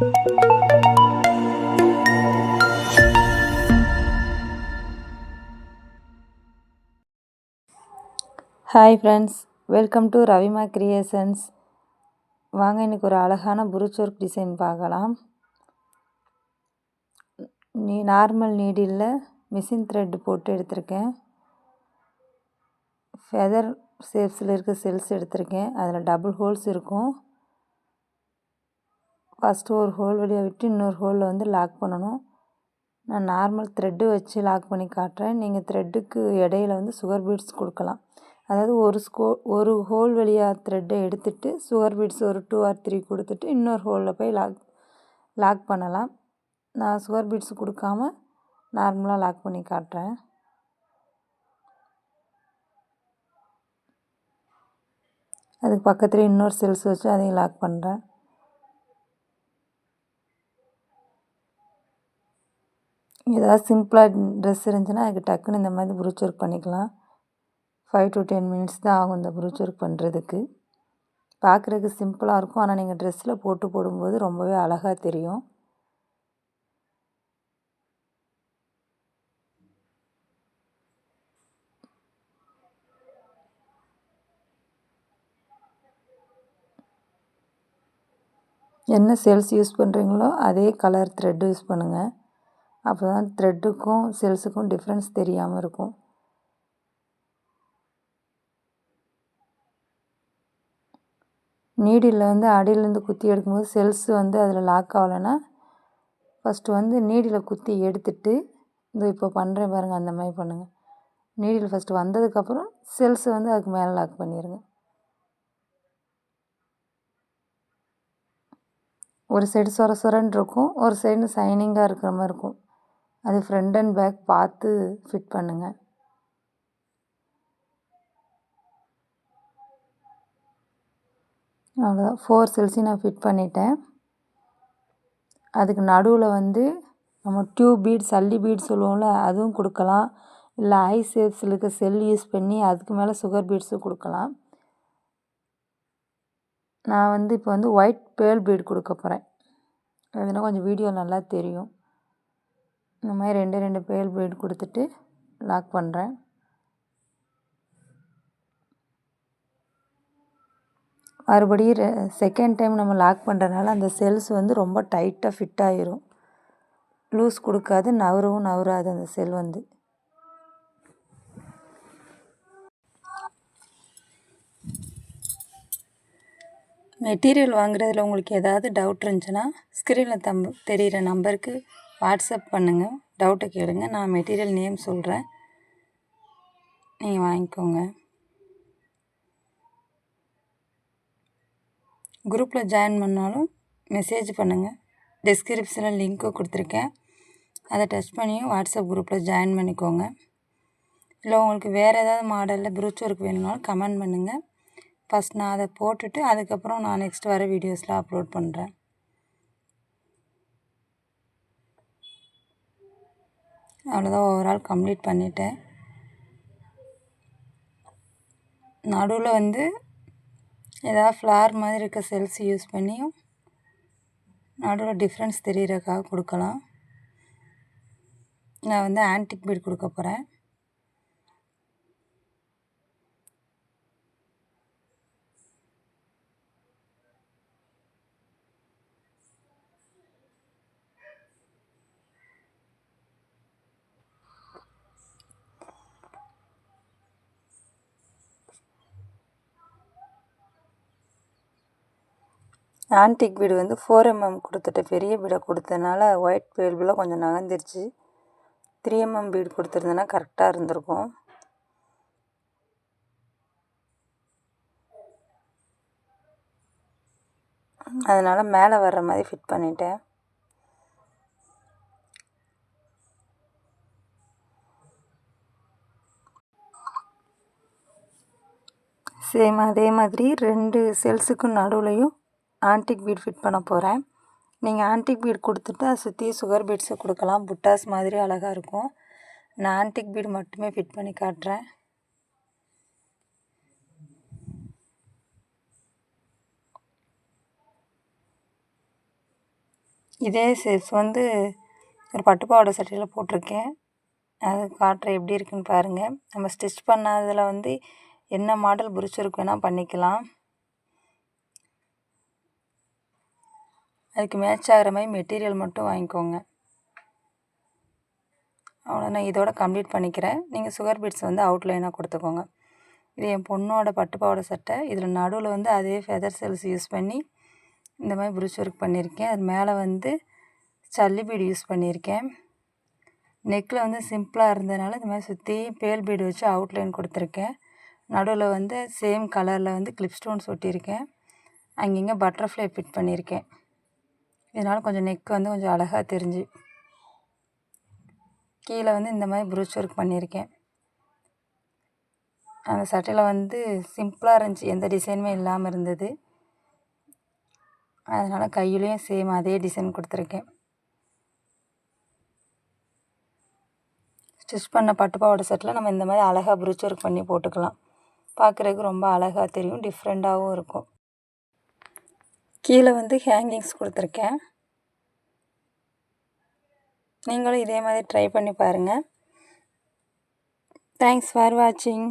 Hi friends, welcome to Ravima creations. வாங்க இன்றைக்கி ஒரு அழகான புருச் ஒர்க் டிசைன் பார்க்கலாம். நார்மல் நீடில் மிஷின் த்ரெட் போட்டு எடுத்திருக்கேன். ஃபெதர் ஷேப்ஸில் இருக்க செல்ஸ் எடுத்திருக்கேன். அதில் டபுள் ஹோல்ஸ் இருக்கும். ஃபஸ்ட்டு ஒரு ஹோல் வழியாக விட்டு இன்னொரு ஹோலில் வந்து லாக் பண்ணணும். நான் நார்மல் த்ரெட்டு வச்சு லாக் பண்ணி காட்டுறேன். நீங்கள் த்ரெட்டுக்கு இடையில வந்து சுகர் பீட்ஸ் கொடுக்கலாம். அதாவது ஒரு ஹோல் வழியாக த்ரெட்டை எடுத்துகிட்டு சுகர் பீட்ஸ் ஒரு 2 or 3 கொடுத்துட்டு இன்னொரு ஹோலில் போய் லாக் பண்ணலாம். நான் சுகர் பீட்ஸ் கொடுக்காம நார்மலாக லாக் பண்ணி காட்டுறேன். அதுக்கு பக்கத்துலேயே இன்னொரு செல்ஸ் வச்சு அதையும் லாக் பண்ணுறேன். ஏதாவது சிம்பிளாக ட்ரெஸ் இருந்துச்சுன்னா அதுக்கு டக்குன்னு இந்த மாதிரி புருச் ஒர்க் பண்ணிக்கலாம். 5 to 10 minutes தான் ஆகும் இந்த புருச் ஒர்க் பண்ணுறதுக்கு. பார்க்குறதுக்கு சிம்பிளாக இருக்கும், ஆனால் நீங்கள் ட்ரெஸ்ஸில் போடும்போது ரொம்பவே அழகாக தெரியும். என்ன செல்ஸ் யூஸ் பண்ணுறீங்களோ அதே கலர் த்ரெட் யூஸ் பண்ணுங்கள். அப்போ தான் த்ரெட்டுக்கும் செல்ஸுக்கும் டிஃப்ரென்ஸ் தெரியாமல் இருக்கும். நீடில் வந்து அடியிலேருந்து குத்தி எடுக்கும்போது செல்ஸ் வந்து அதில் லாக் ஆகலைன்னா ஃபஸ்ட்டு வந்து நீடில் குத்தி எடுத்துட்டு இப்போ பண்ணுறேன் பாருங்கள், அந்த மாதிரி பண்ணுங்கள். நீடில் ஃபஸ்ட்டு வந்ததுக்கப்புறம் செல்ஸை வந்து அதுக்கு மேலே லாக் பண்ணிடுங்க. ஒரு சைடு சொரன்னு இருக்கும், ஒரு சைடு ஷைனிங்காக இருக்கிற மாதிரி இருக்கும். அது ஃப்ரண்ட் அண்ட் பேக் பார்த்து ஃபிட் பண்ணுங்கள். அவ்வளோதான், 4 செல்ஸையும் நான் ஃபிட் பண்ணிட்டேன். அதுக்கு நடுவில் வந்து நம்ம டியூப் பீட்ஸ், அல்லி பீட்ஸ் சொல்லுவோம்ல, அதுவும் கொடுக்கலாம். இல்லை ஐ ஷேப்ஸில் இருக்க செல் யூஸ் பண்ணி அதுக்கு மேலே சுகர் பீட்ஸும் கொடுக்கலாம். நான் வந்து இப்போ வந்து ஒயிட் பேர்ல் பீட் கொடுக்க போகிறேன். அதுனா கொஞ்சம் வீடியோ நல்லா தெரியும். இந்த மாதிரி 2 பேர்ல் பீட் கொடுத்துட்டு லாக் பண்ணுறேன். மறுபடியும் செகண்ட் டைம் நம்ம லாக் பண்ணுறதுனால அந்த செல்ஸ் வந்து ரொம்ப டைட்டாக ஃபிட் ஆகிரும். லூஸ் கொடுக்காது, நவராது அந்த செல் வந்து. மெட்டீரியல் வாங்குறதுல உங்களுக்கு ஏதாவது டவுட் இருந்துச்சுன்னா ஸ்க்ரீனில் தெரிகிற நம்பருக்கு வாட்ஸ்அப் பண்ணுங்கள், டவுட்டை கேளுங்க. நான் மெட்டீரியல் நேம் சொல்கிறேன், நீங்கள் வாங்கிக்கோங்க. குரூப்பில் ஜாயின் பண்ணாலும் மெசேஜ் பண்ணுங்கள். டிஸ்கிரிப்ஷனில் லிங்க்கு கொடுத்துருக்கேன், அதை டச் பண்ணியும் வாட்ஸ்அப் குரூப்பில் ஜாயின் பண்ணிக்கோங்க. இல்லை உங்களுக்கு வேறு ஏதாவது மாடலில் புருச் ஒர்க் வேணும்னாலும் கமெண்ட் பண்ணுங்கள். ஃபஸ்ட் நான் அதை போட்டுட்டு அதுக்கப்புறம் நான் நெக்ஸ்ட் வர வீடியோஸில் அப்லோட் பண்ணுறேன். அவ்வளோதான், ஓவரால் கம்ப்ளீட் பண்ணிட்டேன். நடுவில் வந்து ஏதாவது ஃப்ளார் மாதிரி இருக்க செல்ஸ் யூஸ் பண்ணியும் நடுவில் டிஃப்ரென்ஸ் தெரிகிறதுக்காக கொடுக்கலாம். நான் வந்து ஆன்டிக் பீட் கொடுக்க போகிறேன். ஆன்டிக் பீடு வந்து 4 mm கொடுத்துட்டு பெரிய பீடை கொடுத்ததுனால ஒயிட் பேர்பில் கொஞ்சம் நகர்ந்துருச்சு. 3 mm பீடு கொடுத்துருந்தேன்னா கரெக்டாக இருந்திருக்கும். அதனால் மேலே வர்ற மாதிரி ஃபிட் பண்ணிட்டேன். சேம் அதே மாதிரி 2 செல்ஸுக்கும் நடுவுலையும் ஆன்டிக் பீட் ஃபிட் பண்ண போகிறேன். நீங்கள் ஆன்டிக் பீட் கொடுத்துட்டு அதை சுற்றி சுகர் பீட்ஸை கொடுக்கலாம், புட்டாஸ் மாதிரி அழகாக இருக்கும். நான் ஆன்டிக் பீட் மட்டுமே ஃபிட் பண்ணி காட்டுறேன். இதே சைஸ் வந்து ஒரு பட்டு பாவாடை சட்டையில் போட்டிருக்கேன். அது காட்டுறேன் எப்படி இருக்குன்னு பாருங்கள். நம்ம ஸ்டிச் பண்ணாததில் வந்து என்ன மாடல் புரிச்சொருக்கு வேணால் பண்ணிக்கலாம். அதுக்கு மேட்ச் ஆகிற மாதிரி மெட்டீரியல் மட்டும் வாங்கிக்கோங்க. அவ்வளோ நான் இதோட கம்ப்ளீட் பண்ணிக்கிறேன். நீங்கள் சுகர் பீட்ஸ் வந்து அவுட்லைனாக கொடுத்துக்கோங்க. இது என் பொண்ணோட பட்டு பாவாடை சட்டை. இதில் நடுவில் வந்து அதே ஃபெதர் செல்ஸ் யூஸ் பண்ணி இந்த மாதிரி புரிச் ஒர்க் பண்ணியிருக்கேன். அது மேலே வந்து சல்லி பீடு யூஸ் பண்ணியிருக்கேன். நெக்கில் வந்து சிம்பிளாக இருந்ததுனால இந்த மாதிரி சுற்றி பேல் பீடு வச்சு அவுட்லைன் கொடுத்துருக்கேன். நடுவில் வந்து சேம் கலரில் வந்து கிளிப் ஸ்டோன்ஸ் ஒட்டியிருக்கேன். அங்கங்கே பட்டர்ஃப்ளை ஃபிட் பண்ணியிருக்கேன். இதனால் கொஞ்சம் நெக் வந்து கொஞ்சம் அழகாக தெரிஞ்சு. கீழே வந்து இந்த மாதிரி புரிச் ஒர்க் பண்ணியிருக்கேன். அந்த சட்டையில் வந்து சிம்பிளாக இருந்துச்சு, எந்த டிசைனுமே இல்லாமல் இருந்தது. அதனால் கையிலையும் சேம் அதே டிசைன் கொடுத்துருக்கேன். ஸ்டிச் பண்ண பட்டு பாவாடை செட்டில் நம்ம இந்த மாதிரி அழகாக புரிச் ஒர்க் பண்ணி போட்டுக்கலாம். பார்க்குறதுக்கு ரொம்ப அழகாக தெரியும், டிஃப்ரெண்ட்டாகவும் இருக்கும். கீழே வந்து ஹேங்கிங்ஸ் கொடுத்துருக்கேன். நீங்களும் இதே மாதிரி ட்ரை பண்ணி பாருங்கள். தேங்க்ஸ் ஃபார் வாட்சிங்.